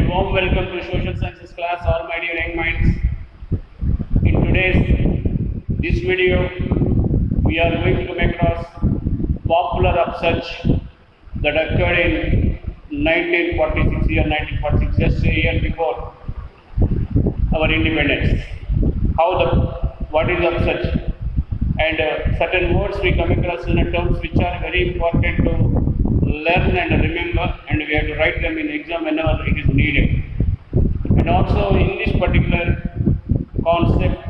A warm welcome to Social Sciences class, all my dear young minds. In this video, we are going to come across popular upsurge that occurred in 1946, just a year before our independence. What is upsurge? And certain words we come across in the terms which are very important to learn and remember, and we have to write them in exam whenever it is needed. And also in this particular concept,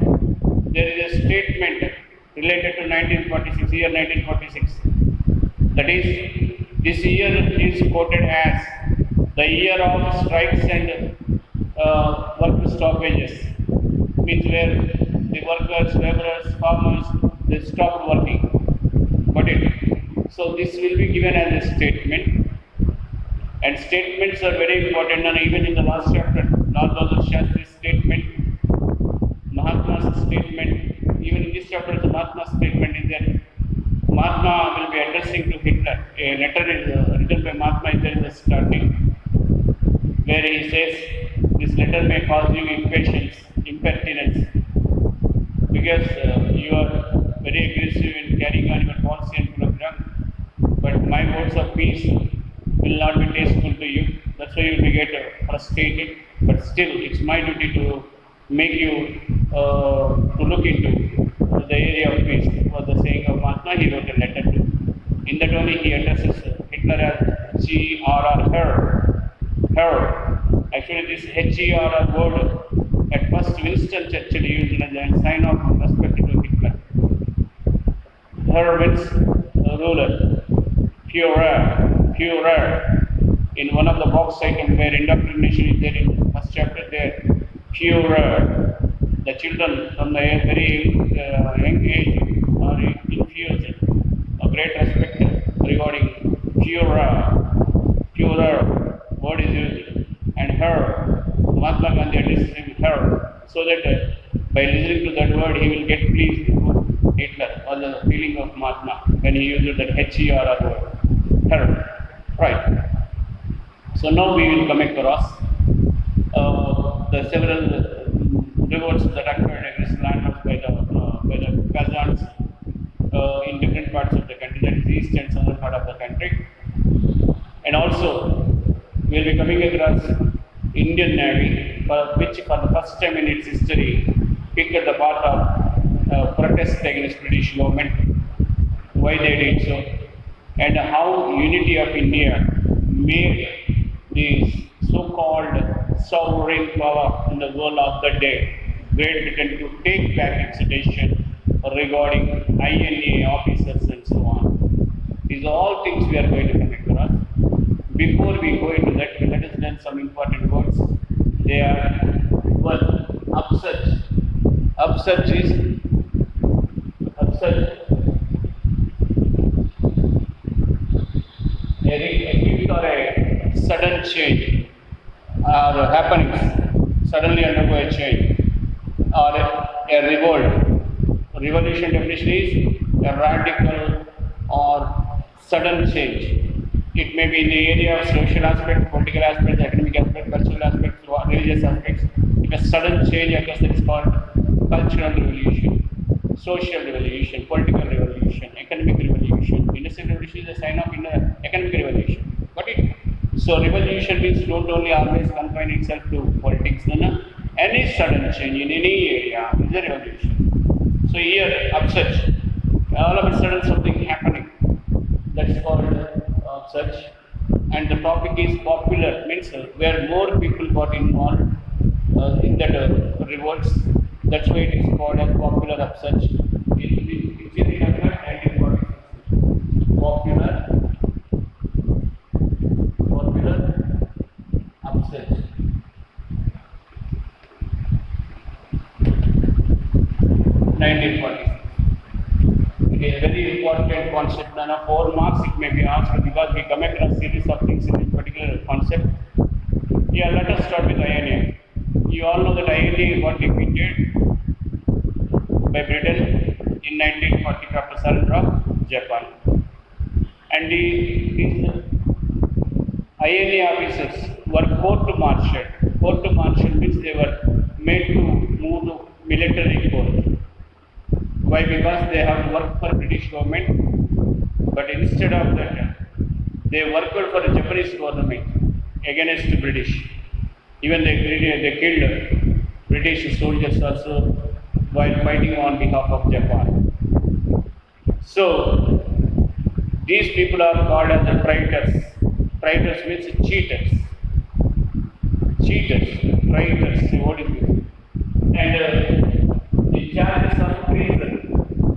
there is a statement related to 1946. That is, this year is quoted as the year of strikes and work stoppages, means where the workers, laborers, farmers, they stopped working. So this will be given as a statement, and statements are very important. And even in the last chapter, Lal Bahadur Shastri's statement, Mahatma's statement, even in this chapter, the Mahatma's statement is that Mahatma will be addressing to Hitler. A letter is written by Mahatma is there in the starting, where he says, "This letter may cause you impatience, impertinence, because you are very aggressive in carrying on your policy and program. But my words of peace will not be tasteful to you. That's why you will get frustrated. But still, it's my duty to make you to look into the area of peace." Was the saying of Mahatma. He wrote a letter to. In that only he addresses Hitler as G.R.R. Her. Actually, this H.E.R.R. word at first Winston Churchill used as a sign of respect to Hitler. Her means ruler. Führer. In one of the box items where indoctrination is there in the first chapter, there, Führer. The children from the very young age are infused a great respect regarding Führer. Word is used. And her, Mahatma Gandhi addresses him her, so that by listening to that word he will get pleased with Hitler, or the feeling of Mahatma when he used that H-E-R-R word, her. Right. So now we will come across the several revolts that occurred in this landmarks by the peasants in different parts of the country, that is east and southern part of the country. And also we will be coming across Indian Navy, which for the first time in its history picked the part of protest against British government, why they did so, and how unity of India made the so-called sovereign power in the world of the day, Great Britain, to take back its decision regarding INA officers and so on. These are all things we are going to come across. Before we go into that, let us learn some important words. They are upsurge. Upsurge is a gift or a sudden change, or happenings suddenly undergo a change, or a revolt. Revolution definition is a radical or sudden change. It may be in the area of social aspects, political aspects, academic aspects, cultural aspects, religious aspects. If a sudden change occurs, that is called cultural revolution, social revolution, political revolution, economic revolution. Industrial revolution is a sign of economic revolution. So revolution means don't only always confine itself to politics. Any sudden change in any area is a revolution. So here, upsurge. All of a sudden something happening. That's called upsurge. And the topic is popular, means where more people got involved in that revolts. That's why it is called as popular upsurge. It's in the year 1946. Popular upsurge. It is a very important concept. 4 marks it may be asked, because we come across series of things in this particular concept. Yeah, let us start with INA. You all know that INA got defeated by Britain in 1940 after surrender of Japan. And these INA officers were court-martialed. Court-martial means they were made to move to military court. Why? Because they have worked for British government, but instead of that, they worked for the Japanese government against the British. Even they killed British soldiers also while fighting on behalf of Japan. So these people are called as the traitors. Traitors means cheaters. Cheaters, traitors, what is it? And the charges of treason.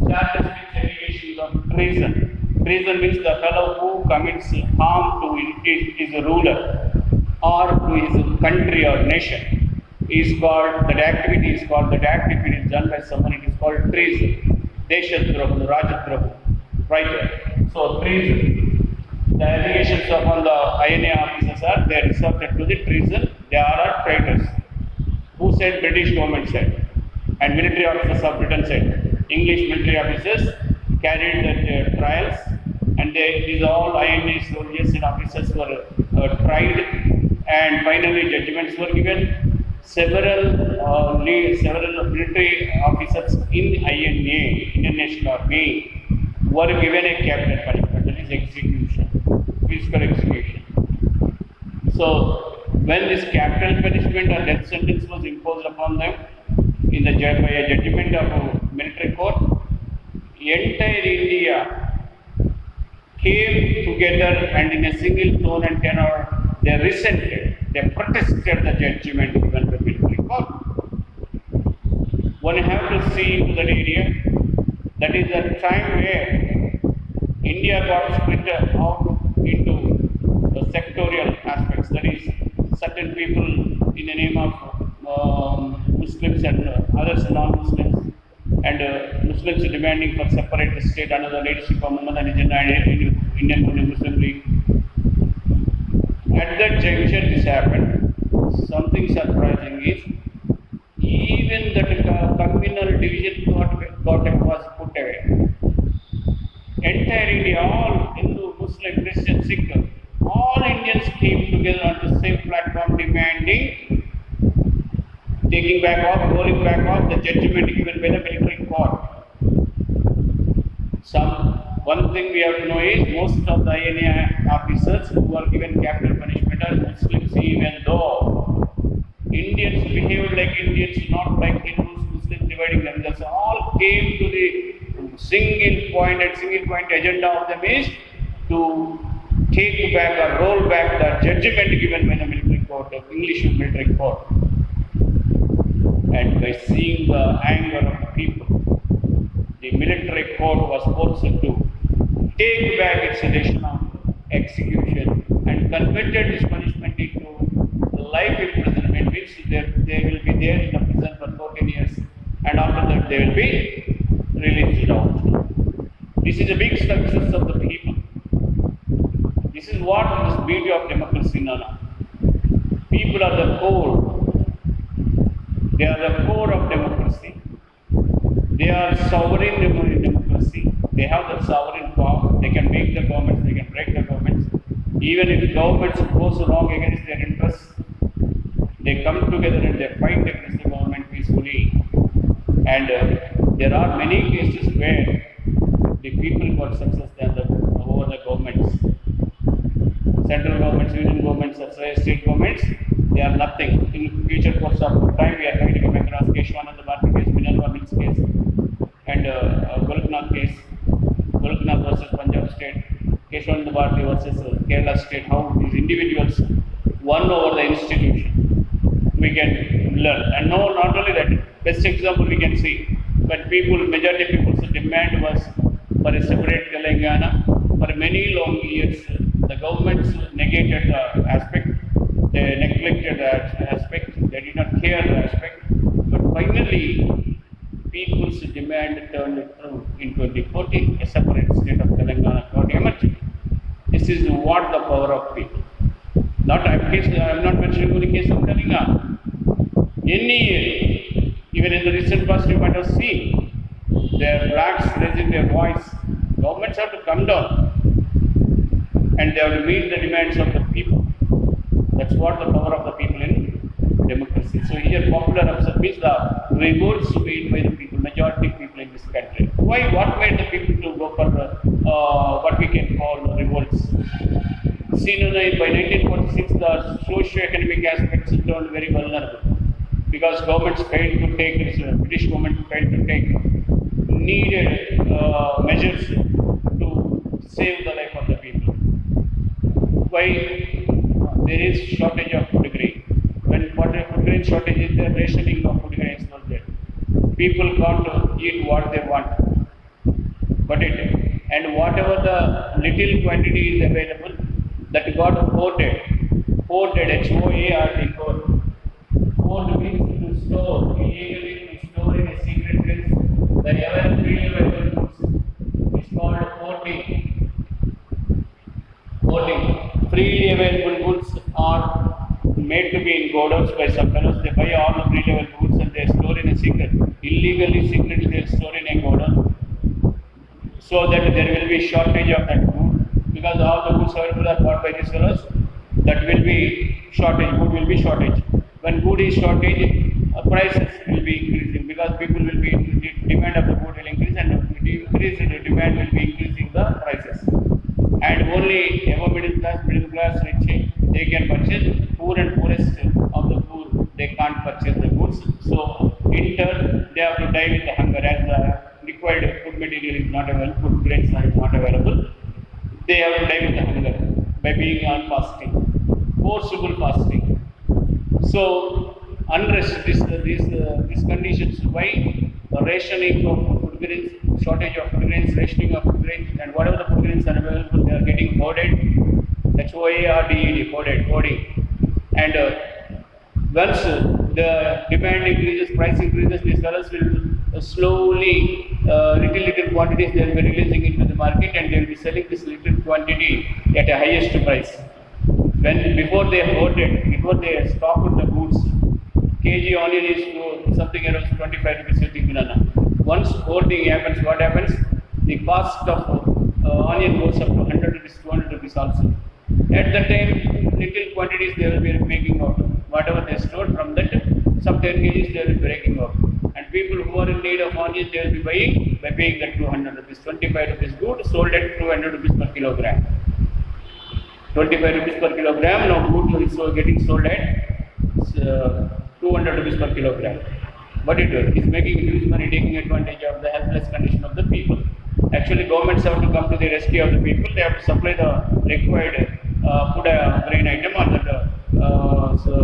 Charges means allegations of treason. Treason means the fellow who commits harm to his ruler or to his country or nation is called, that activity is called, that act if it is done by someone, it is called treason. Deshadrahu, Rajadrahu, traitor. So treason. The allegations upon the INA officers are, they are resorted to the treason. They are traitors. Who said? British government said. And military officers of Britain said. English military officers carried the trials, and these all INA soldiers and officers were tried, and finally judgments were given. Several military officers in INA, Indian National Army, were given a capital punishment, that is execution, physical execution. So when this capital punishment or death sentence was imposed upon them by a judgment of a military court, entire India came together and in a single tone and tenor they resented, they protested the judgment given by military court. One have to see into that area. That is the time where India got split out into the sectorial aspects. That is, certain people in the name of Muslims and others non-Muslims, and Muslims demanding for separate state under the leadership of Muhammad and Indian Muslim League. At that juncture, this happened. Something surprising is, even that communal division was put away. Entire India, all Hindu, Muslim, Christian, Sikh, all Indians came together on the same platform demanding taking back off, rolling back off the judgment given by the military court. One thing we have to know is, most of the INA officers who were given capital punishment are Muslims, even though Indians behaved like Indians, not like Hindus, Muslims dividing themselves. All came to the single point agenda of them is to take back or roll back the judgment given by the military court, the English military court. And by seeing the anger of the people, the military court was forced to take back its decision of execution and converted this punishment into life imprisonment, which they will be there in the prison for 14 years, and after that they will be released out. This is a big success of the people. This is what is beauty of democracy, Nana. People are the core. They are the core of democracy. They are sovereign in democracy. They have the sovereign power. They can make the governments, they can break the governments. Even if governments goes wrong against their interests, they come together and they fight against the government peacefully. And there are many cases where the people got success over the governments. Central governments, union governments, state governments, they are nothing. In future course of time, we are going to come across Keshwanand Bharti case, Minerva Mills case, and Golknath case, Golknath versus Punjab state, Keshwanand Bharti versus Kerala state, how these individuals won over the institution. We can learn. And no, not only that, best example we can see, but majority of people's demand was for a separate Telangana. For many long years, the governments negated the aspect, they neglected the aspect, they did not care the aspect, but finally, people's demand turned it through in 2014, a separate state of Telangana got emerged. This is what the power of people. I am not mentioning only case of Telangana. Any year, even in the recent past, you might have seen their blacks raising their voice. Governments have to come down and they have to meet the demands of the people. That's what the power of the people in democracy. So here popular upset means the revolts made by the people, majority people in this country. Why? What made the people to go for what we can call revolts? See, by 1946, the socio-economic aspects turned very vulnerable because governments failed to take, British government failed to take needed measures to save the life of the people. Why? There is shortage of food grain. When food grain shortage is there, rationing of food grain is not there. People can't eat what they want, but and whatever the little quantity is available, that got hoarded, H-O-A-R-D, hoard means to store, illegally to store in a secret place, the ever freely available goods is called hoarding. Freely available goods are made to be in godowns by some fellows. They buy all the freely available goods and they store in a secret. Illegally, secretly they store in a godown, so that there will be shortage of that food, because all the goods available are bought by these fellows. That will be shortage. Food will be shortage. When food is shortage, prices will be increasing because people will be demand of the food will increase, and increase in the demand will be increasing the prices. And only above middle class, rich, they can purchase. Poor and poorest of the poor, they can't purchase the goods. So in turn, they have to die with the hunger as the required food material is not available, food grains are not available. They have to die with the hunger by being on fasting, forcible fasting. So unrest, these conditions, why rationing of food grains, shortage of food grains, rationing of food grains, and whatever the food grains are available, they are getting hoarded. H-O-A-R-D-E-D, hoarding. And once the demand increases, price increases, these fellows will slowly, little quantities they will be releasing into the market, and they will be selling this little quantity at a highest price. Before they hoarded, before they stocked the goods, kg onion is something around 25 rupees. Once hoarding happens, what happens? The cost of onion goes up to 100 rupees, 200 rupees also. At that time, little quantities they will be making out. Whatever they stored from that, some 10 kgs they will be breaking out. And people who are in need of onion, they will be buying by paying that 200 rupees, 25 rupees good, sold at 200 rupees per kilogram. 25 rupees per kilogram, now good is getting sold at 200 rupees per kilogram. But it is making huge money, taking advantage of the helpless condition of the people. Actually, governments have to come to the rescue of the people. They have to supply the required food grain item or the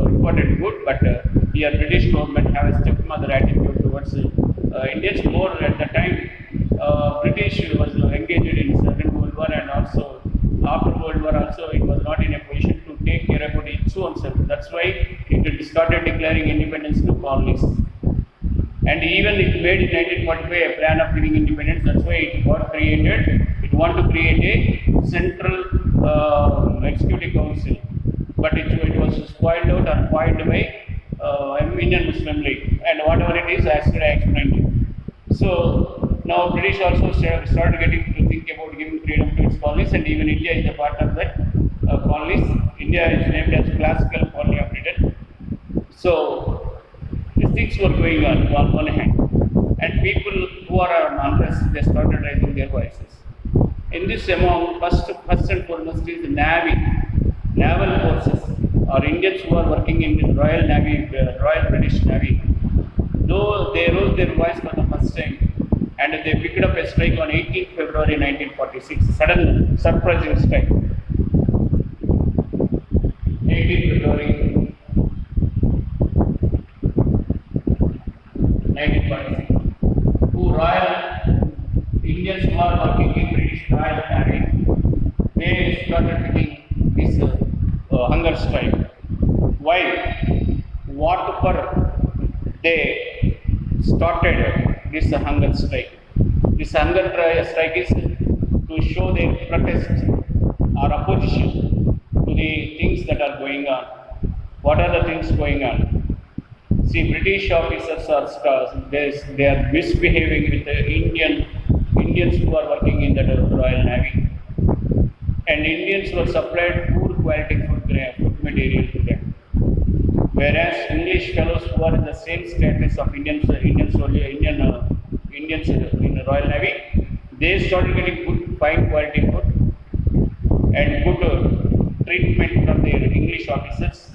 important good. But here, British government have a stepmother attitude towards Indians. More at the time, British was engaged in Second World War, and also after World War also it was not in a position to take care about its own self. That's why it started declaring independence to colonies. And even it made in 1945 a plan of giving independence. That's why it got created. It wanted to create a central executive council, but it was spoiled out or spoiled by Indian Muslim League. And whatever it is, as I explained it. So now British also started getting to think about giving freedom to its colonies, and even India is a part of that colonies. India is named as classical colony of Britain. So these things were going on one hand, and people who are on unrest, they started raising their voices. In this among, first and foremost is the Navy, naval forces, or Indians who are working in the Royal Navy, Royal British Navy. Though they rose their voice for the first time, and they picked up a strike on 18th February 1946, sudden surprising strike. 18th February 1946. Who Royal Indians who are working in British Royal Navy, they started taking this hunger strike. Why? What for they started this hunger strike? This hunger strike is to show their protest or opposition to the things that are going on. What are the things going on? See, British officers they are misbehaving with the Indians who are working in the Royal Navy, and Indians were supplied poor quality food material to them. Whereas English fellows who are in the same status of Indians in the Royal Navy, they started getting good, fine quality food and good treatment from their English officers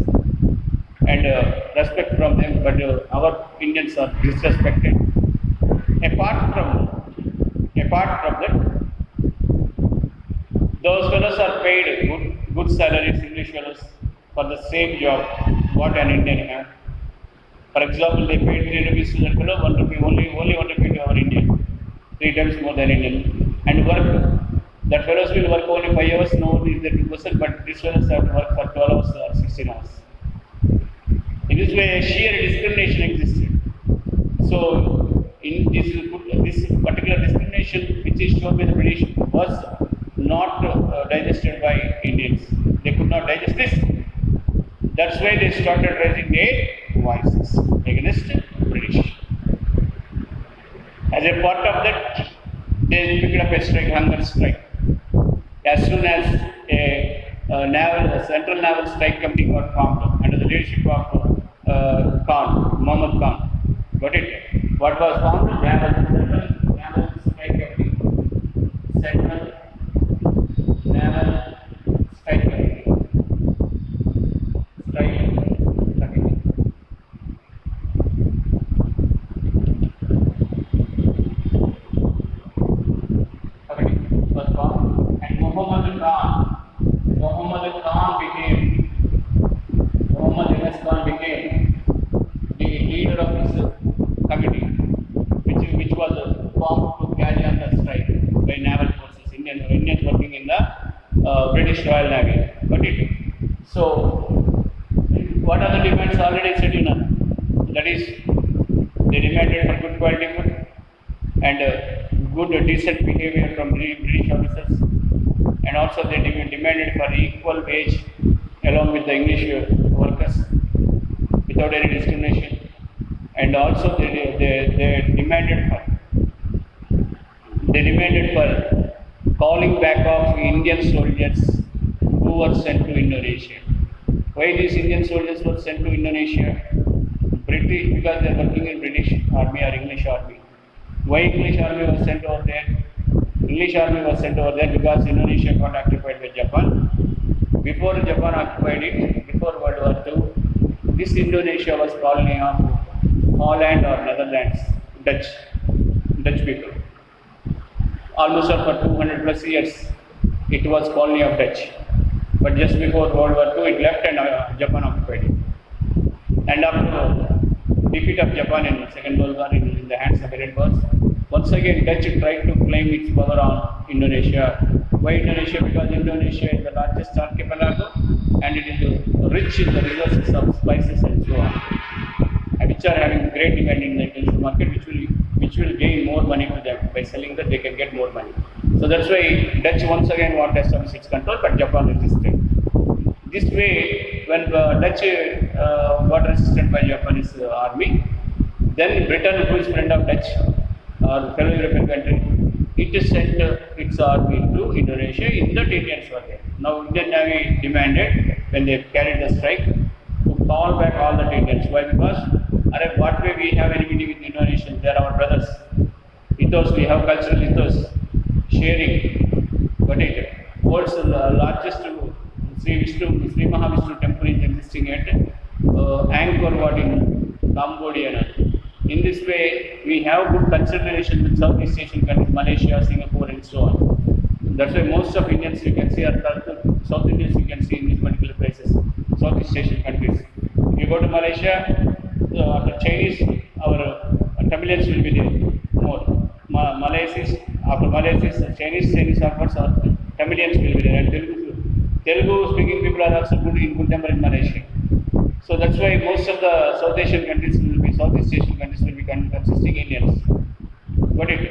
and respect from them. But our Indians are disrespected. Apart from that, those fellows are paid good salaries, English fellows, for the same job what an Indian has. For example, they paid 3 rupees to that fellow, 1 rupee, only 1 rupee to our Indian, 3 times more than Indian. And work, that fellows will work only 5 hours, no is the 2%, but these fellows have to work for 12 hours or 16 hours. In this way, sheer discrimination existed. So, in this particular discrimination which is shown by the British was not digested by Indians. They could not digest this. That's why they started raising their voices against British. As a part of that, they picked up a strike, hunger strike. As soon as a central naval strike committee got formed under the leadership of Muhammad Khan. Got it? What was formed? Central Naval Strike Committee. Central Naval Strike Committee. Strike Committee. Committee was formed, and Muhammad Khan became the leader of this committee, which was formed to carry on the strike by naval forces, Indians working in the British Royal Navy. Got it? So, what are the demands already said? That is, they demanded for good quality food and good decent behavior from British officers, and also they demanded for equal wage along with the English workers without any discrimination. And also they demanded for calling back of Indian soldiers who were sent to Indonesia. Why these Indian soldiers were sent to Indonesia? British, because they are working in British army or English army. Why English army was sent over there? English army was sent over there because Indonesia got occupied by Japan. Before Japan occupied it, before World War II, this Indonesia was colony of Holland or Netherlands, Dutch people. Almost for 200 plus years, it was colony of Dutch. But just before World War II, it left and Japan occupied it. And after the defeat of Japan in the Second World War in the hands of Hindenburg, once again Dutch tried to claim its power on Indonesia. Why Indonesia? Because Indonesia is the largest archipelago and it is rich in the resources of spices and so on, and which are having great demand in the international market, which will gain more money to them. By selling that, they can get more money. So that's why Dutch once again want to establish its control, but Japan resisted. This way, when Dutch got resisted by Japanese army, then Britain, who is friend of Dutch or fellow European country, it sent its army to Indonesia. In the Indians were there. Now Indian Navy demanded, when they carried the strike, to call back all the Indians. Why? Because what way we have enmity with Indonesians? They are our brothers. Ethos, we have cultural ethos, sharing. But it world's largest Sri Mahavishnu temple is existing at Angkor Wat in Cambodia. In this way, we have good cultural relations with Southeast Asian countries, Malaysia, Singapore, and so on. That's why most of Indians you can see are South Indians you can see in these particular places, Southeast Asian countries. If you go to Malaysia, after Chinese, our Tamilians will be there more. After Malaysians, Chinese upwards, our Tamilians will be there. And Telugu speaking people are also good number in Malaysia. So that's why most of the Southeast Asian countries will be consisting Indians. Got it?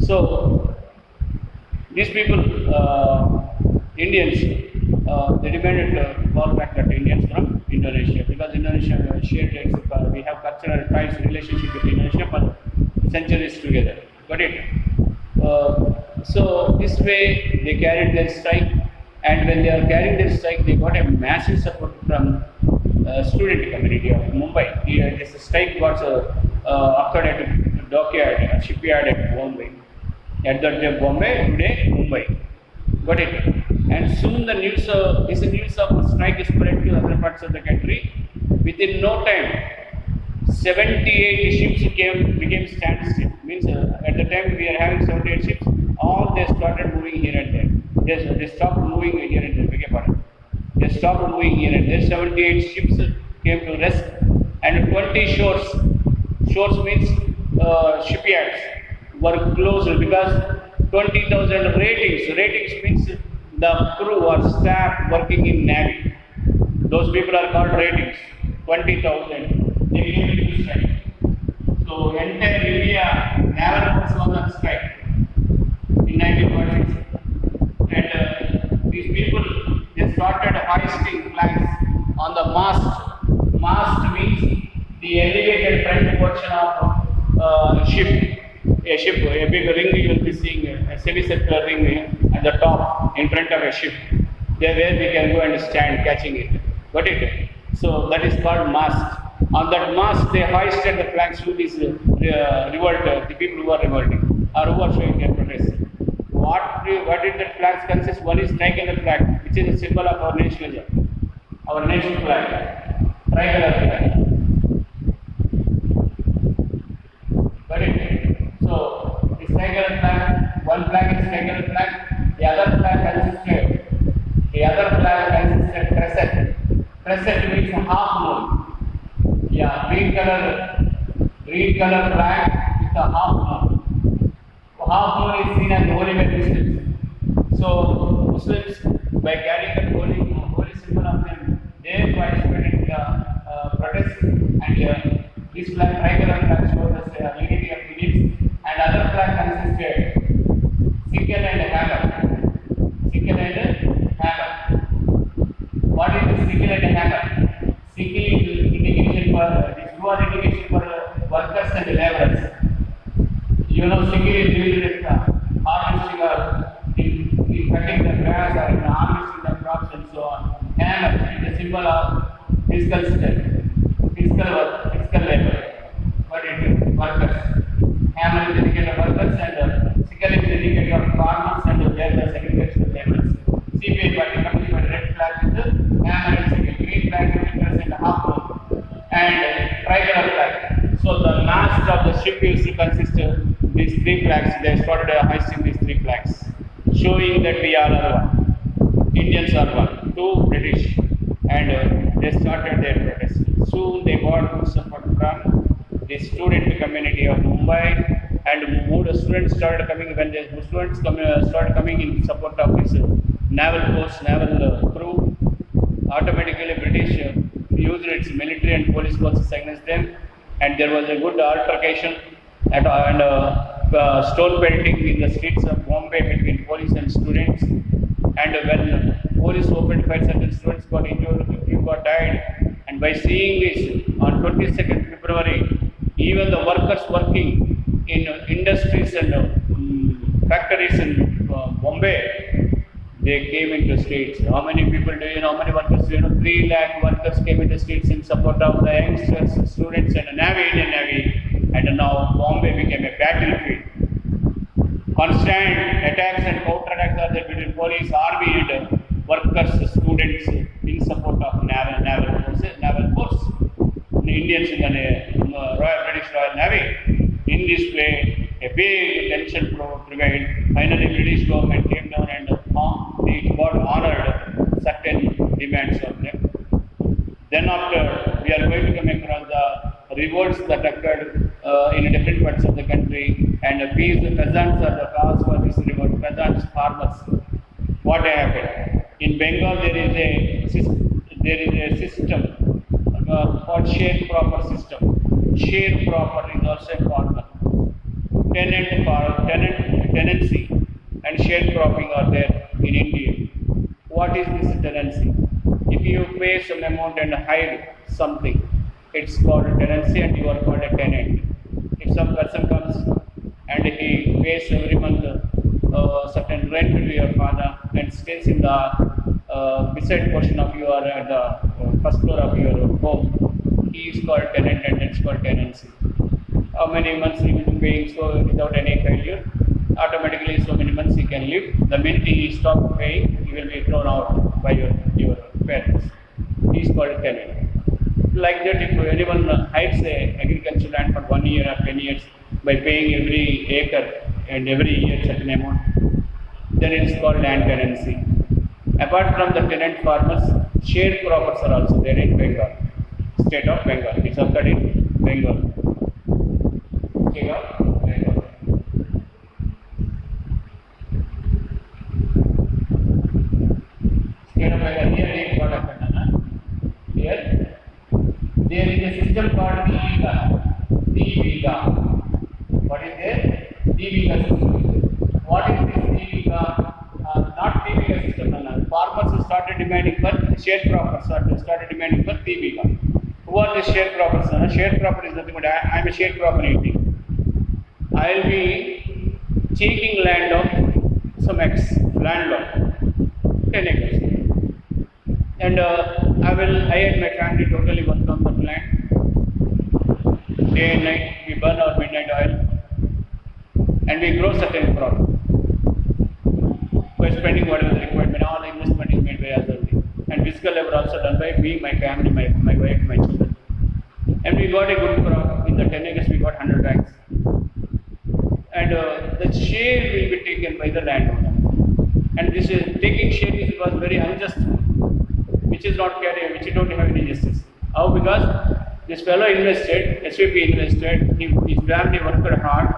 So these people, Indians, they demanded to call back the Indians from Indonesia, because Indonesia shared we have cultural ties, relationship with Indonesia for centuries together. Got it? So this way they carried their strike, And when they are carrying their strike, they got a massive support from student community of Mumbai. This strike got occurred at a dockyard, a shipyard at Bombay. At that day Bombay, today Mumbai. Got it? And soon this news of strike is spread to other parts of the country. Within no time, 78 ships became standstill. Means at the time we are having 78 ships, all they started moving here and there. They stopped moving here and there. Beg your pardon. They stopped moving here and there. 78 ships came to rest, and 20 shores. Shores means shipyards were closed because 20,000 ratings. Ratings means the crew or staff working in Navy. Those people are called ratings. 20,000. They came to strike. So entire India naval force was on strike in 1946. And these people, they started hoisting flags on the mast. Mast means the elevated front portion of a ship. A big ring you will be seeing, a semicircular ring at the top in front of a ship. There where we can go and stand catching it. Got it? So that is called mast. On that mast, they hoisted the flags to this revolt, the people who are revolting or who are showing their protest. What did that flag consist? One is tricolor flag, which is a symbol of our nationalism, our nation flag, tricolor flag. Got it? So this tricolor flag, one flag is tricolor flag, the other flag consisted crescent. Crescent means half moon. Yeah, green color flag with a half moon. Half moon is seen as the holy Muslims. So Muslims, by carrying the holy symbol of them, they participated in the protest. And this flag, tricolor flag, shows us the unity of beliefs. And other flag consisted sickle and hammer. Sickle and hammer. What is the sickle and hammer? Sickle is indication for these two are indication for workers and laborers. You know, sickle is used with harvesting or in cutting the grass or in harvesting the crops and so on. Hammer is the symbol of physical strength, physical labor. What it is? Workers. Hammer is the indicator of workers and sickle is the indicator of farmers and laborers, agricultural laborers. CPI party comes with red flag with the hammer and sickle. Green flag represents half moon and tricolor flag. So the mast of the ship used to consist of these three flags. They started hoisting these three flags, showing that we all are one. Indians are one. Two British, and they started their protest. Soon they got good support from the student community of Mumbai, and more students started coming. When the students started coming in support of this naval force, naval crew, automatically British used its military and police forces against them, and there was a good altercation and stone pelting in the streets of Bombay between police and students. And when police opened fire, certain students got injured, a few got died. And by seeing this, on 22nd February, even the workers working in industries and factories in Bombay, they came into streets. How many people do you know? How many workers do you know? 3 lakh workers came into streets in support of the youngsters, students, and the Navy, Indian Navy. And now Bombay became a battlefield. Constant attacks and counterattacks are there between police, army, and workers, students in support of naval force. The Indians in the British Royal Navy. In this way, a big tension prevailed. Finally, British government came down and it got honored certain demands of them. Then after, we are going to come across the revolts that occurred in different parts of the country, and the peasants are the cause for this revolt. Peasants, farmers. What happened? In Bengal, there is a system called sharecropper system. Sharecropper is also a farmer. Tenancy and sharecropping are there in India. What is this tenancy? If you pay some amount and hire something, it's called a tenancy and you are called a tenant. If some person comes and he pays every month certain rent to your father and stays in the beside portion of your the first floor of your home. He is called tenant and it's called tenancy. How many months he will be paying so without any failure? Automatically so many months he can live. The minute he stops paying, he will be thrown out by your parents. He is called tenant. Like that, if anyone hides a agricultural land for 1 year or 10 years by paying every acre and every year certain amount, then it is called land tenancy. Apart from the tenant farmers, shared croppers are also there in Bengal, state of Bengal. It's occurred in Bengal, state of Bengal. State of Bengal. Here, what happened? Here, there is a system called Diviga. What is there? Diviga system. What is this Diviga? Not Diviga system. Farmers who started demanding for sharecroppers started demanding for Diviga. Who are the sharecroppers? Sharecropper is nothing but I am a sharecropper in India. I will be taking land of some X landlord, 10 acres. And I and my family totally work on the land. Day and night, we burn our midnight oil and we grow certain crop. By spending whatever the requirement, all the investment is made by us only. And physical labor also done by me, my family, my wife, my children. And we got a good crop. In the 10 acres, we got 100 bags. And the share will be taken by the landowner. And this taking share was very unjust, which is not carried, which don't have any justice. How? Because this fellow invested, SVP invested, his family worked hard,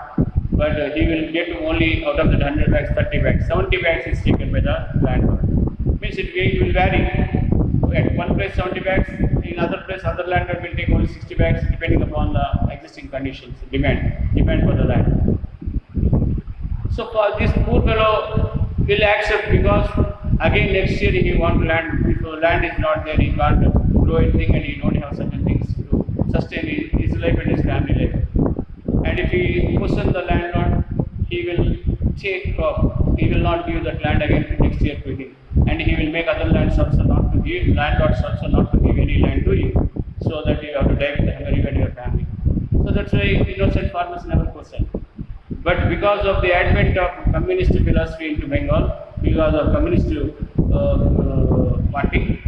but he will get only out of the 100 bags, 30 bags. 70 bags is taken by the landlord. Means it will vary. At one place 70 bags, in other place other landlord will take only 60 bags depending upon the existing conditions, demand for the land. So for this poor fellow will accept because again next year he want land. If land is not there, he can't grow anything and he don't have certain things to sustain his life and his family life. And if he questions the landlord, he will take off. He will not give that land again next year to him. And he will make other lands also not to give, landlords also not to give any land to you, so that you have to die with the hunger, you and your family. So that's why innocent farmers never question. But because of the advent of communist philosophy into Bengal, because of communist party,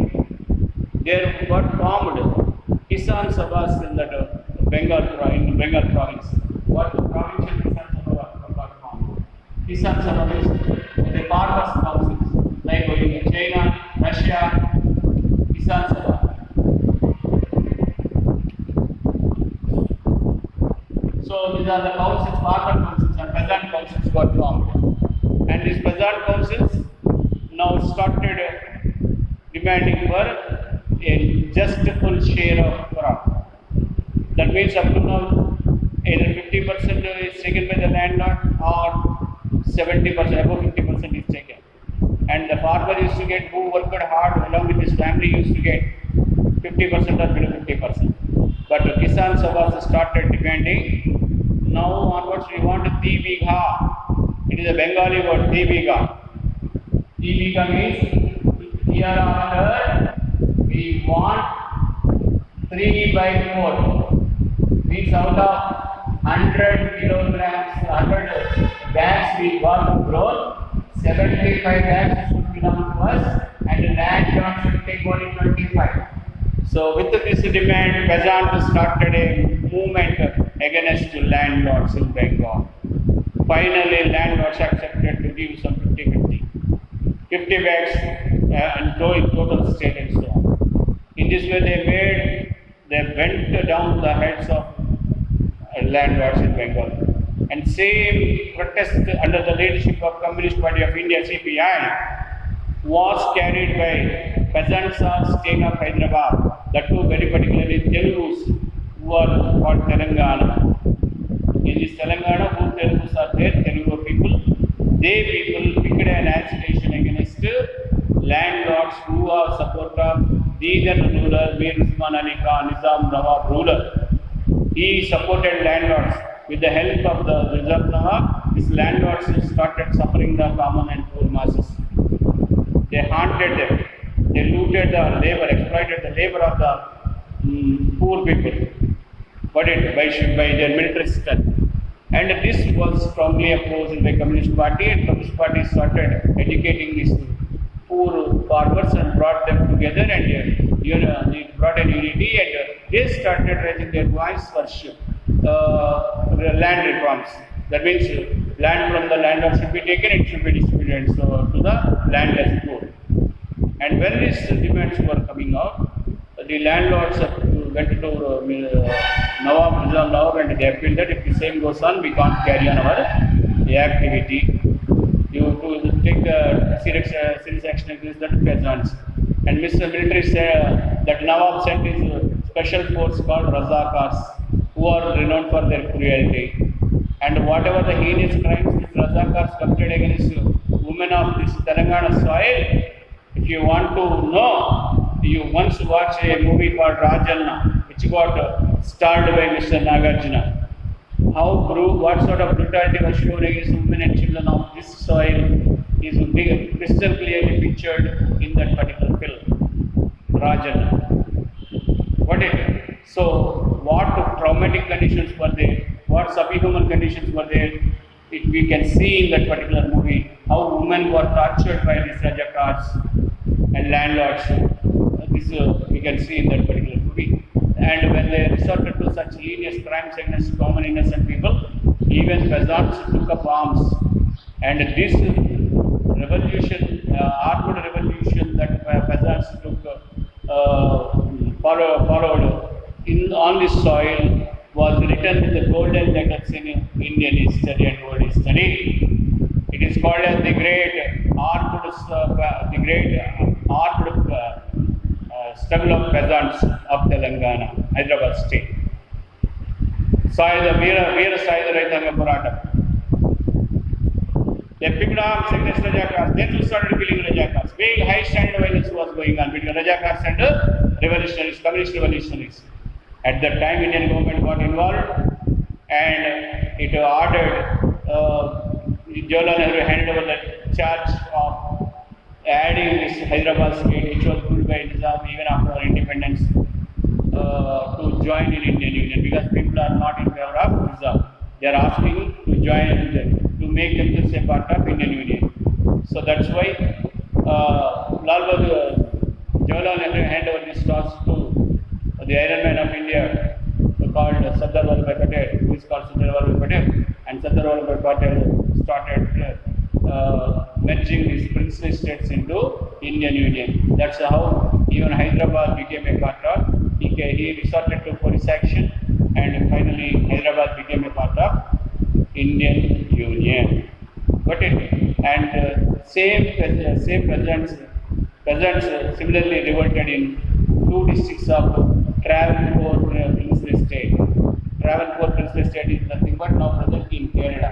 there got formed Kisan Sabhas in that Bengal province. What provincial Kisan Sabha got formed? Kisan Sabha is the farmers' councils, like in China, Russia, Kisan Sabha. So these are the councils, farmer councils and peasant councils got formed. And these peasant councils now started demanding for a just full share of crop. That means up to now either 50% is taken by the landlord or 70%, above 50% is taken. And the farmer used to get, who worked hard along with his family, used to get 50% or below 50%. But Kisan Sabhas started demanding, now onwards we want Diviga. It is a Bengali word, Diviga. Diviga means hereafter we want 3 by 4. Means out of 100 kilograms, 100 bags we want to grow, 75 bags should belong to us and the landlord should take only 25. So with this demand, peasants started a movement against landlords in Bengal. Finally, landlords accepted to give some 50 bags and total state and so on. In this way, they went down the heads of landlords in Bengal. And same protest under the leadership of Communist Party of India, CPI, was carried by peasants of state of Hyderabad, that too very particularly Telugus, who are called Telangana. In this Telangana, who Telugus are there, Telugu people, they people picked an agitation against landlords who are support of Deegan ruler, Mir Usman Ali Khan, Nizam Nawab ruler. He supported landlords with the help of the Nizam Nawab. these landlords started suffering the common and poor masses. They haunted them. They looted the labor, exploited the labor of the poor people, but by their military strength. And this was strongly opposed by Communist Party, and Communist Party started educating these poor farmers and brought them together, and they brought a unity, and they started raising their voice for land reforms. That means land from the landlord should be taken, it should be distributed to the landless poor. And when these demands were coming out, the landlords went to Nawab and they appealed that if the same goes on, we can't carry on our activity. You to take the serious action against the peasants. And Mr. Military said that Nawab sent his special force called Razakars, who are renowned for their cruelty. And whatever the heinous crimes these Razakars committed against women of this Telangana soil, if you want to know, you once watch a movie called Rajanna, which got starred by Mr. Nagarjuna. What sort of brutality was shown against women and children of this soil is crystal clearly pictured in that particular film, Rajanna. So, what traumatic conditions were there? What subhuman conditions were there? We can see in that particular movie how women were tortured by these Rajakars and landlords. This we can see in that particular movie. And when they resorted to such heinous crimes against common innocent people, even peasants took up arms. And this revolution, armed revolution that peasants followed on this soil was written with the golden letters in Indian history and world history. It is called as the great armed struggle of peasants of Telangana, Hyderabad state. Veera Sayuda Raitanga Poratam. They picked arms against Rajakars. They too started killing Rajakars. Big high standard violence was going on between Rajakars and revolutionaries, communist revolutionaries. At that time, Indian government got involved, and it ordered Jawaharlal Nehru handed over the charge of adding this Hyderabad state, which was ruled by Nizam even after our independence, to join in Indian Union, because people are not in favor of Nizam. They are asking to join, to make themselves a part of Indian Union. So that's why Jawaharlal Nehru handed over this task to the Iron Man of India, called Sardar Vallabhbhai Patel, who is called Sardar Vallabhbhai Patel, and Sardar Vallabhbhai Patel started merging these princely states into Indian Union. That's how even Hyderabad became a part of. He resorted to police action, and finally Hyderabad became a part of Indian Union. Same peasants similarly revolted in two districts of Travancore princely state. Travancore princely state is nothing but now present in Canada.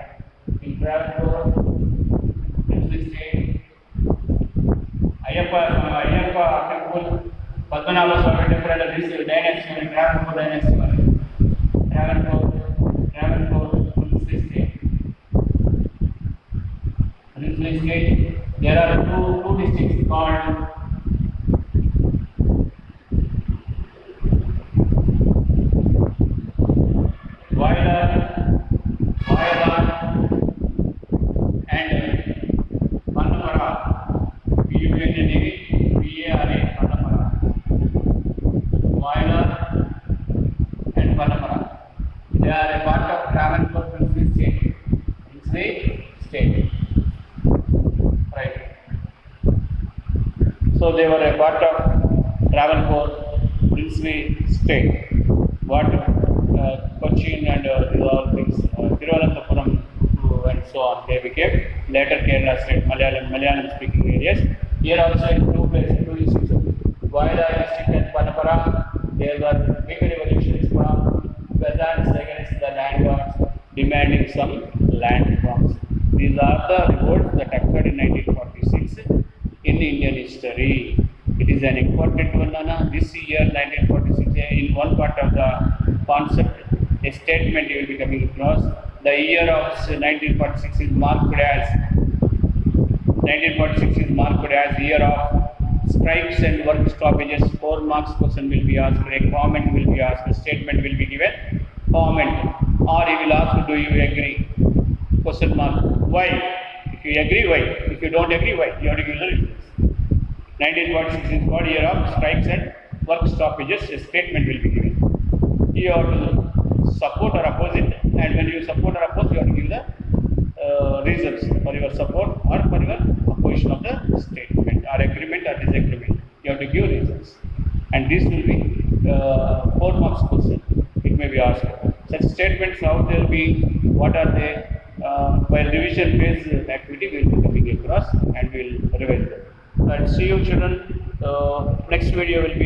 In Travancore princely state, Ayappa Akakul, Padmanabha Swami temple under this dynasty, Travancore dynasty. Travancore princely state. Princely state, there are two districts called So they were a part of Travancore princely state. What Cochin and all things, Thiruvananthapuram and so on, they became later Kerala state, Malayalam speaking areas. Here also in two places, two districts, Vayala district and Panapara, there were big revolutions from peasants against the landlords demanding some land reforms. These are the revolts that occurred in 1946 in Indian history. It is an important one. This year, 1946, in one part of the concept, a statement will be coming across. the year of 1946 is marked as 1946 is marked as year of strikes and work stoppages. 4 marks question will be asked, a comment will be asked, a statement will be given, comment, or he will ask, do you agree? Question mark. Why? If you agree, why? If you don't agree, why? You have to give the reasons. 1946 is called year of strikes and work stoppages. A statement will be given. You have to support or oppose it, and when you support or oppose, you have to give the reasons for your support or for your opposition of the statement or agreement or disagreement. You have to give reasons, and this will be 4 marks question. It may be asked. Such statements, how they will be, what are they? While revision phase activity, we will be coming across and we will revise them. And see you, children. Next video will be